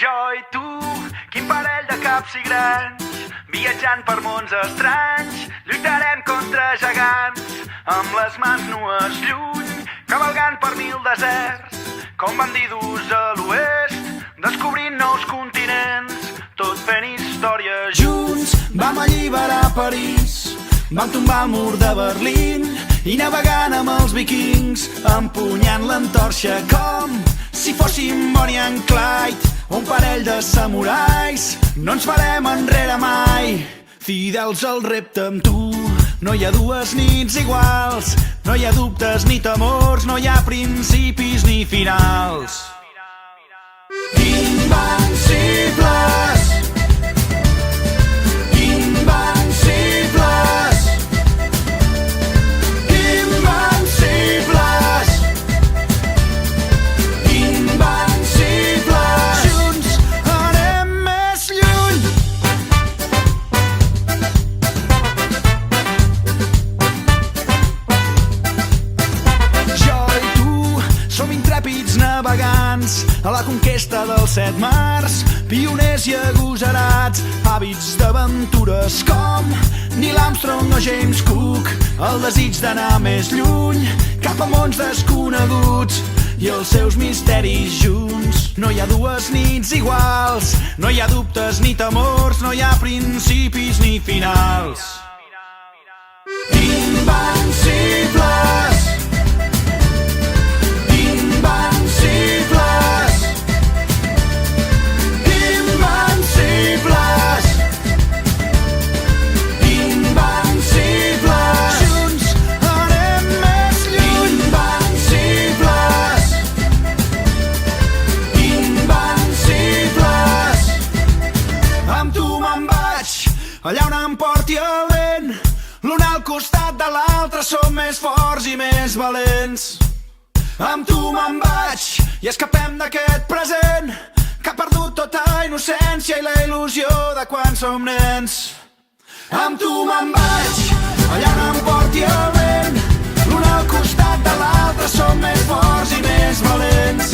Jo i tu, quin parell de caps i grans, viatjant per mons estranys, lluitarem contra gegants, amb les mans nues lluny, cavalgant per 1000 deserts, com bandidus a l'oest, descobrint nous continents, tot fent història junts. Vam alliberar París, vam tombar el mur de Berlín i navegant amb els vikings, empunyant l'antorxa com si fóssim Bonnie and Clyde, un parell de samurais. No ens farem enrere mai, fidels al repte amb tu. No hi ha dues nits iguals, no hi ha dubtes ni temors, no hi ha principis ni finals. Invencibles, invencibles, invencibles, invencibles. Junts anem més lluny. Jo i tu som intrèpids navegants a la conquesta dels 7 mars, pioners i agosarats, hàbits d'aventures com Neil Armstrong o James Cook, el desig d'anar més lluny, cap a mons desconeguts i els seus misteris junts. No hi ha dues nits iguals, no hi ha dubtes ni temors, no hi ha principis ni finals. Invencibles, invencibles, invencibles, invencibles. Junts anem més lluny. Invencibles, invencibles. Amb tu me'n vaig, allà on em porti el vent, l'un al costat de l'altre som més forts i més valents. Amb tu me'n vaig i escapem d'aquest present que ha perdut tota innocència i la il·lusió de quan som nens. Amb tu me'n vaig, allà on em porti el vent, l'un al costat de l'altre som més forts i més valents.